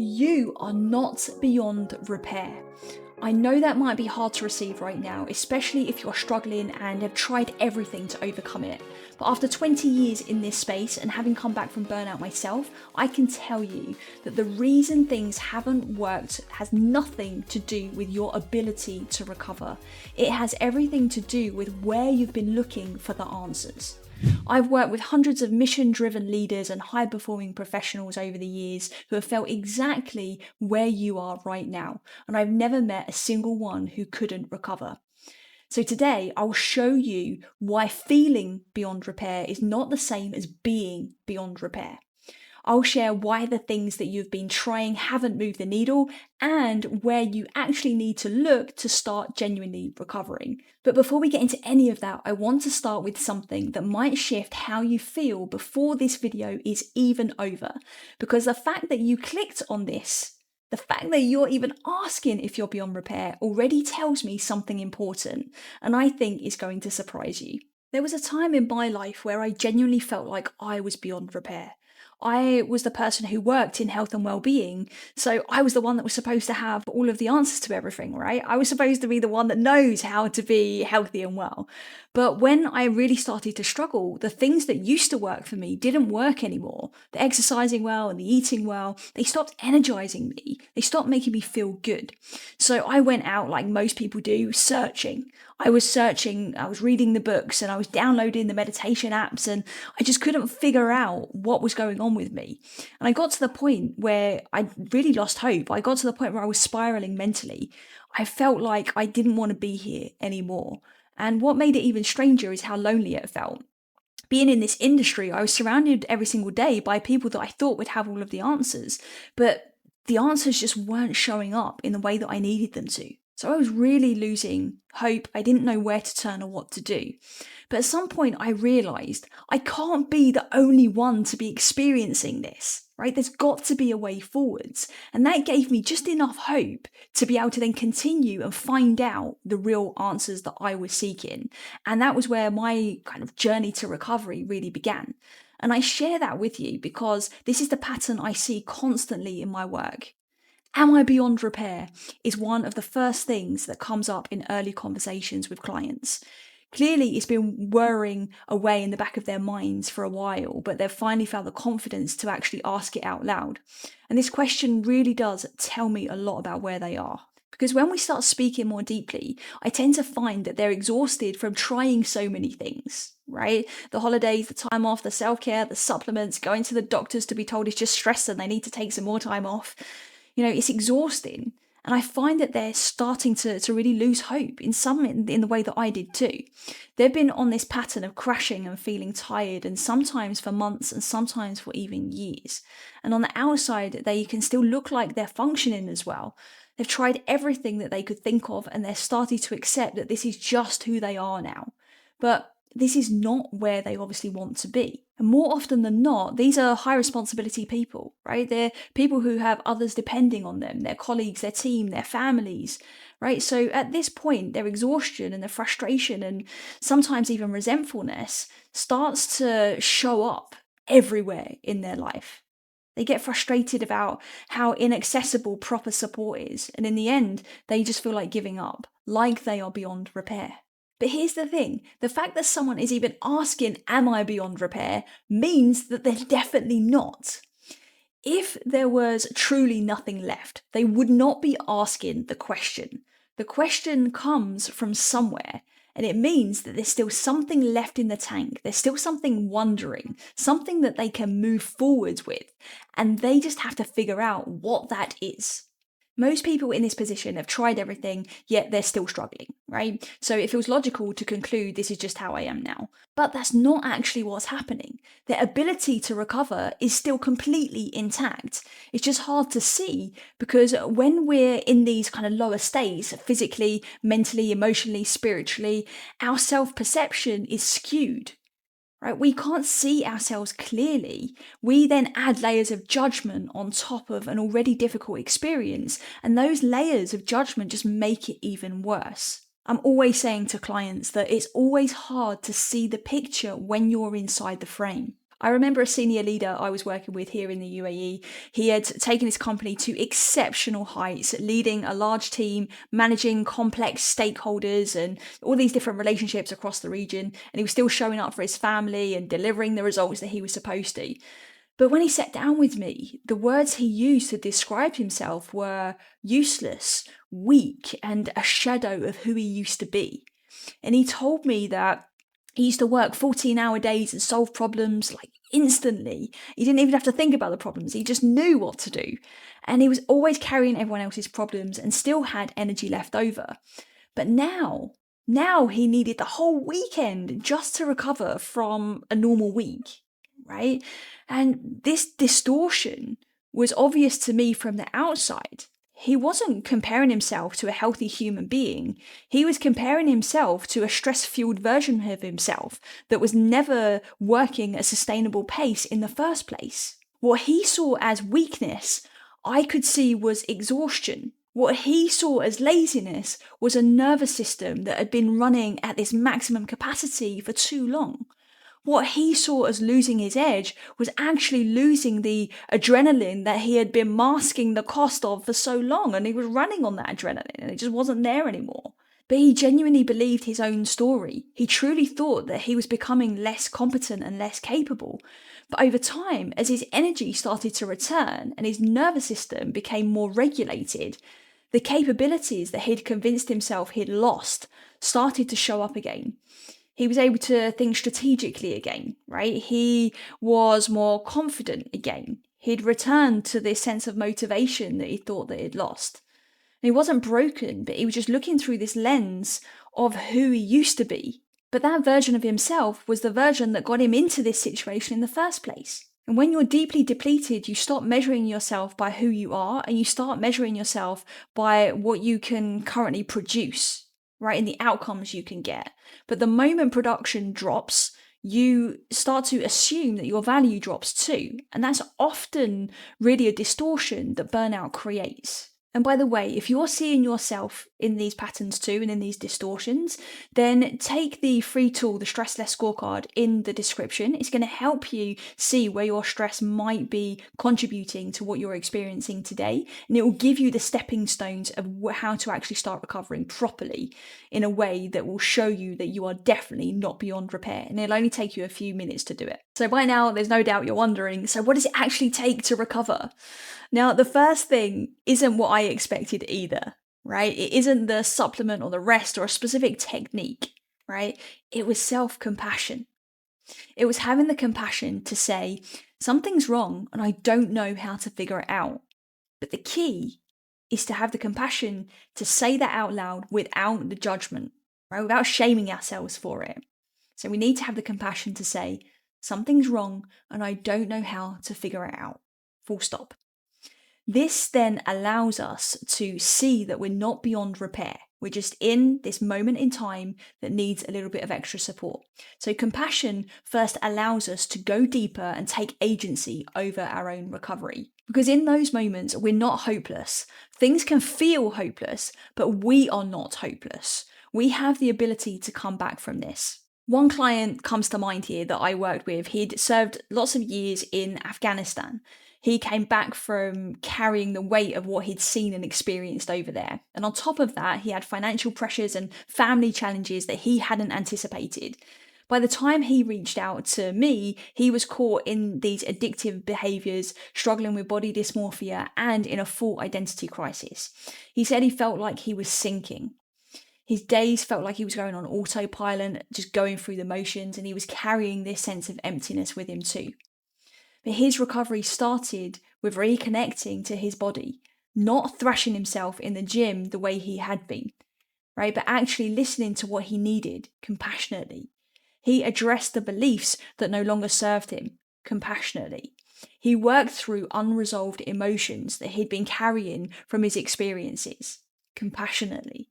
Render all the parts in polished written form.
You are not beyond repair. I know that might be hard to receive right now, especially if you're struggling and have tried everything to overcome it. But after 20 years in this space and having come back from burnout myself, I can tell you that the reason things haven't worked has nothing to do with your ability to recover. It has everything to do with where you've been looking for the answers. I've worked with hundreds of mission-driven leaders and high-performing professionals over the years who have felt exactly where you are right now, and I've never met a single one who couldn't recover. So today, I'll show you why feeling beyond repair is not the same as being beyond repair. I'll share why the things that you've been trying haven't moved the needle and where you actually need to look to start genuinely recovering. But before we get into any of that, I want to start with something that might shift how you feel before this video is even over. Because the fact that you clicked on this, the fact that you're even asking if you're beyond repair already tells me something important, and I think is going to surprise you. There was a time in my life where I genuinely felt like I was beyond repair. I was the person who worked in health and well-being, so I was the one that was supposed to have all of the answers to everything, right? I was supposed to be the one that knows how to be healthy and well. But when I really started to struggle, the things that used to work for me didn't work anymore. The exercising well and the eating well, they stopped energizing me. They stopped making me feel good. So I went out, like most people do, searching. I was reading the books and I was downloading the meditation apps, and I just couldn't figure out what was going on with me. And I got to the point where I really lost hope. I got to the point where I was spiraling mentally. I felt like I didn't want to be here anymore. And what made it even stranger is how lonely it felt. Being in this industry, I was surrounded every single day by people that I thought would have all of the answers, but the answers just weren't showing up in the way that I needed them to. So I was really losing hope. I didn't know where to turn or what to do. But at some point I realized I can't be the only one to be experiencing this, right? There's got to be a way forwards. And that gave me just enough hope to be able to then continue and find out the real answers that I was seeking. And that was where my kind of journey to recovery really began. And I share that with you because this is the pattern I see constantly in my work. Am I beyond repair is one of the first things that comes up in early conversations with clients. Clearly, it's been whirring away in the back of their minds for a while, but they've finally found the confidence to actually ask it out loud. And this question really does tell me a lot about where they are. Because when we start speaking more deeply, I tend to find that they're exhausted from trying so many things, right? The holidays, the time off, the self-care, the supplements, going to the doctors to be told it's just stress and they need to take some more time off. It's exhausting. And I find that they're starting to really lose hope in the way that I did too. They've been on this pattern of crashing and feeling tired, and sometimes for months and sometimes for even years. And on the outside, they can still look like they're functioning as well. They've tried everything that they could think of, and they're starting to accept that this is just who they are now. But this is not where they obviously want to be. And more often than not, these are high responsibility people, right? They're people who have others depending on them, their colleagues, their team, their families, right? So at this point, their exhaustion and their frustration and sometimes even resentfulness starts to show up everywhere in their life. They get frustrated about how inaccessible proper support is. And in the end, they just feel like giving up, like they are beyond repair. But here's the thing, the fact that someone is even asking, am I beyond repair, means that they're definitely not. If there was truly nothing left, they would not be asking the question. The question comes from somewhere, and it means that there's still something left in the tank. There's still something wondering, something that they can move forwards with, and they just have to figure out what that is. Most people in this position have tried everything, yet they're still struggling, right? So it feels logical to conclude this is just how I am now. But that's not actually what's happening. Their ability to recover is still completely intact. It's just hard to see because when we're in these kind of lower states, physically, mentally, emotionally, spiritually, our self-perception is skewed. Right? We can't see ourselves clearly. We then add layers of judgment on top of an already difficult experience, and those layers of judgment just make it even worse. I'm always saying to clients that it's always hard to see the picture when you're inside the frame. I remember a senior leader I was working with here in the UAE. He had taken his company to exceptional heights, leading a large team, managing complex stakeholders and all these different relationships across the region. And he was still showing up for his family and delivering the results that he was supposed to. But when he sat down with me, the words he used to describe himself were useless, weak, and a shadow of who he used to be. And he told me that he used to work 14-hour days and solve problems like instantly. He didn't even have to think about the problems. He just knew what to do. And he was always carrying everyone else's problems and still had energy left over. But now he needed the whole weekend just to recover from a normal week, right? And this distortion was obvious to me from the outside. He wasn't comparing himself to a healthy human being. He was comparing himself to a stress-fueled version of himself that was never working at a sustainable pace in the first place. What he saw as weakness, I could see was exhaustion. What he saw as laziness was a nervous system that had been running at this maximum capacity for too long. What he saw as losing his edge was actually losing the adrenaline that he had been masking the cost of for so long, and he was running on that adrenaline and it just wasn't there anymore. But he genuinely believed his own story. He truly thought that he was becoming less competent and less capable. But over time, as his energy started to return and his nervous system became more regulated, the capabilities that he'd convinced himself he'd lost started to show up again. He was able to think strategically again, right? He was more confident again. He'd returned to this sense of motivation that he thought that he'd lost. And he wasn't broken, but he was just looking through this lens of who he used to be. But that version of himself was the version that got him into this situation in the first place. And when you're deeply depleted, you stop measuring yourself by who you are, and you start measuring yourself by what you can currently produce, right? And the outcomes you can get. But the moment production drops, you start to assume that your value drops too. And that's often really a distortion that burnout creates. And by the way, if you're seeing yourself in these patterns too and in these distortions, then take the free tool, the Stress Less Scorecard, in the description. It's going to help you see where your stress might be contributing to what you're experiencing today. And it will give you the stepping stones of how to actually start recovering properly in a way that will show you that you are definitely not beyond repair. And it'll only take you a few minutes to do it. So by now, there's no doubt you're wondering, so what does it actually take to recover? Now, the first thing isn't what I expected either, right? It isn't the supplement or the rest or a specific technique, right? It was self-compassion. It was having the compassion to say, something's wrong and I don't know how to figure it out. But the key is to have the compassion to say that out loud without the judgment, right? Without shaming ourselves for it. So we need to have the compassion to say, something's wrong and I don't know how to figure it out. Full stop. This then allows us to see that we're not beyond repair. We're just in this moment in time that needs a little bit of extra support. So compassion first allows us to go deeper and take agency over our own recovery. Because in those moments, we're not hopeless. Things can feel hopeless, but we are not hopeless. We have the ability to come back from this. One client comes to mind here that I worked with. He'd served lots of years in Afghanistan. He came back from carrying the weight of what he'd seen and experienced over there. And on top of that, he had financial pressures and family challenges that he hadn't anticipated. By the time he reached out to me, he was caught in these addictive behaviors, struggling with body dysmorphia, and in a full identity crisis. He said he felt like he was sinking. His days felt like he was going on autopilot, just going through the motions, and he was carrying this sense of emptiness with him too. But his recovery started with reconnecting to his body, not thrashing himself in the gym the way he had been, right? But actually listening to what he needed compassionately. He addressed the beliefs that no longer served him compassionately. He worked through unresolved emotions that he'd been carrying from his experiences compassionately.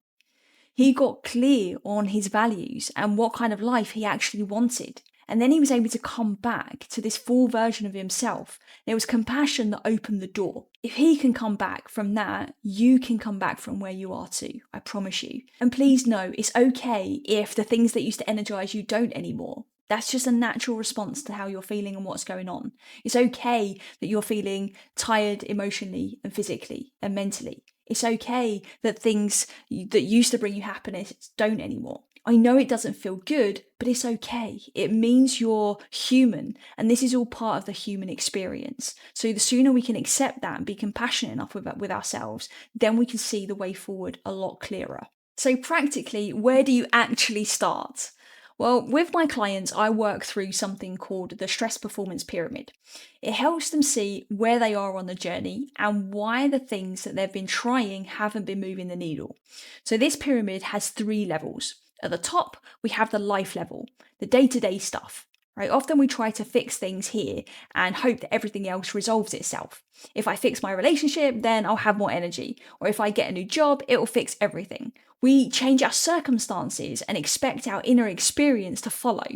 He got clear on his values and what kind of life he actually wanted. And then he was able to come back to this full version of himself. And it was compassion that opened the door. If he can come back from that, you can come back from where you are too. I promise you. And please know, it's okay if the things that used to energize you don't anymore. That's just a natural response to how you're feeling and what's going on. It's okay that you're feeling tired emotionally and physically and mentally. It's okay that things that used to bring you happiness don't anymore. I know it doesn't feel good, but it's okay. It means you're human, and this is all part of the human experience. So the sooner we can accept that and be compassionate enough with ourselves, then we can see the way forward a lot clearer. So practically, where do you actually start? Well, with my clients, I work through something called the stress performance pyramid. It helps them see where they are on the journey and why the things that they've been trying haven't been moving the needle. So this pyramid has 3 levels. At the top, we have the life level, the day-to-day stuff. Right? Often we try to fix things here and hope that everything else resolves itself. If I fix my relationship, then I'll have more energy. Or if I get a new job, it'll fix everything. We change our circumstances and expect our inner experience to follow.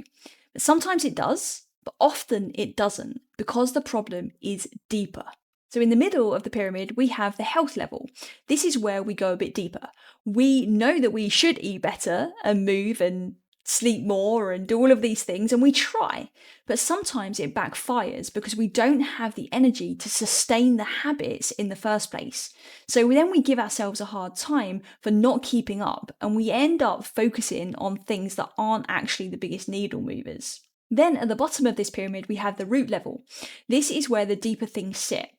But sometimes it does, but often it doesn't, because the problem is deeper. So in the middle of the pyramid, we have the health level. This is where we go a bit deeper. We know that we should eat better and move and sleep more and do all of these things, and we try, but sometimes it backfires because we don't have the energy to sustain the habits in the first place. So then we give ourselves a hard time for not keeping up, and we end up focusing on things that aren't actually the biggest needle movers. Then at the bottom of this pyramid, we have the root level. This is where the deeper things sit,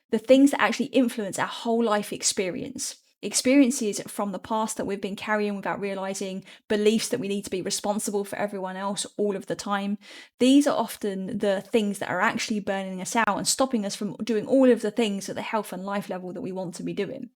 the things that actually influence our whole life experience. Experiences from the past that we've been carrying without realizing, beliefs that we need to be responsible for everyone else all of the time. These are often the things that are actually burning us out and stopping us from doing all of the things at the health and life level that we want to be doing.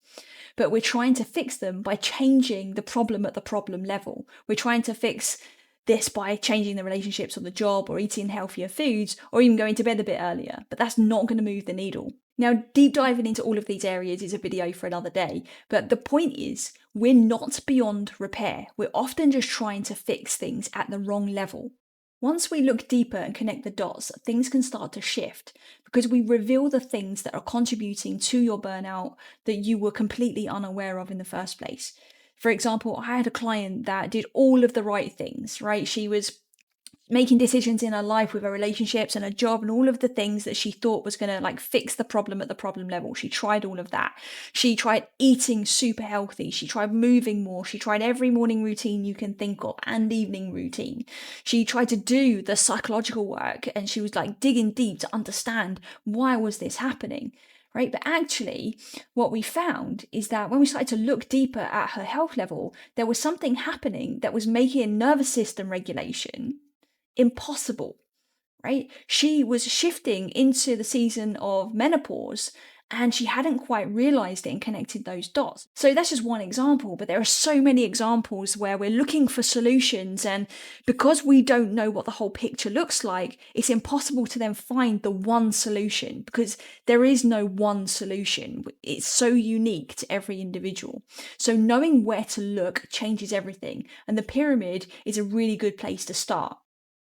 But we're trying to fix them by changing the problem at the problem level. We're trying to fix this by changing the relationships or the job or eating healthier foods or even going to bed a bit earlier, but that's not going to move the needle. Now, deep diving into all of these areas is a video for another day, but the point is, we're not beyond repair. We're often just trying to fix things at the wrong level. Once we look deeper and connect the dots, things can start to shift because we reveal the things that are contributing to your burnout that you were completely unaware of in the first place. For example, I had a client that did all of the right things, right? She was making decisions in her life with her relationships and her job and all of the things that she thought was going to fix the problem at the problem level. She tried all of that. She tried eating super healthy. She tried moving more. She tried every morning routine you can think of and evening routine. She tried to do the psychological work and she was digging deep to understand why was this happening. Right? But actually, what we found is that when we started to look deeper at her health level, there was something happening that was making nervous system regulation impossible, right? She was shifting into the season of menopause and she hadn't quite realized it and connected those dots. So that's just one example, but there are so many examples where we're looking for solutions, and because we don't know what the whole picture looks like, it's impossible to then find the one solution because there is no one solution. It's so unique to every individual. So knowing where to look changes everything, and the pyramid is a really good place to start.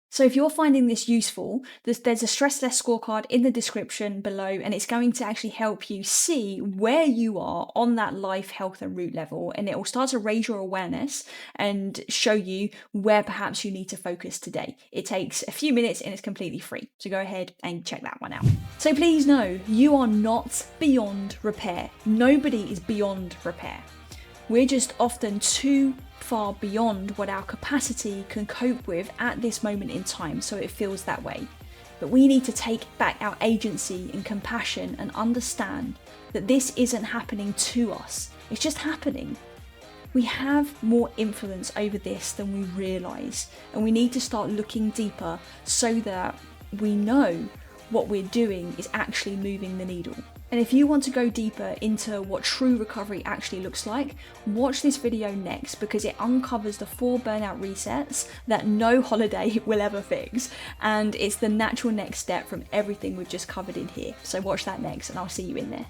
So if you're finding this useful, there's a stress less scorecard in the description below, and it's going to actually help you see where you are on that life, health and root level, and it will start to raise your awareness and show you where perhaps you need to focus today. It takes a few minutes and it's completely free. So go ahead and check that one out. So please know, you are not beyond repair. Nobody is beyond repair. We're just often too far beyond what our capacity can cope with at this moment in time, so it feels that way. But we need to take back our agency and compassion and understand that this isn't happening to us, it's just happening. We have more influence over this than we realise, and we need to start looking deeper so that we know what we're doing is actually moving the needle. And if you want to go deeper into what true recovery actually looks like, watch this video next because it uncovers the 4 burnout resets that no holiday will ever fix. And it's the natural next step from everything we've just covered in here. So watch that next and I'll see you in there.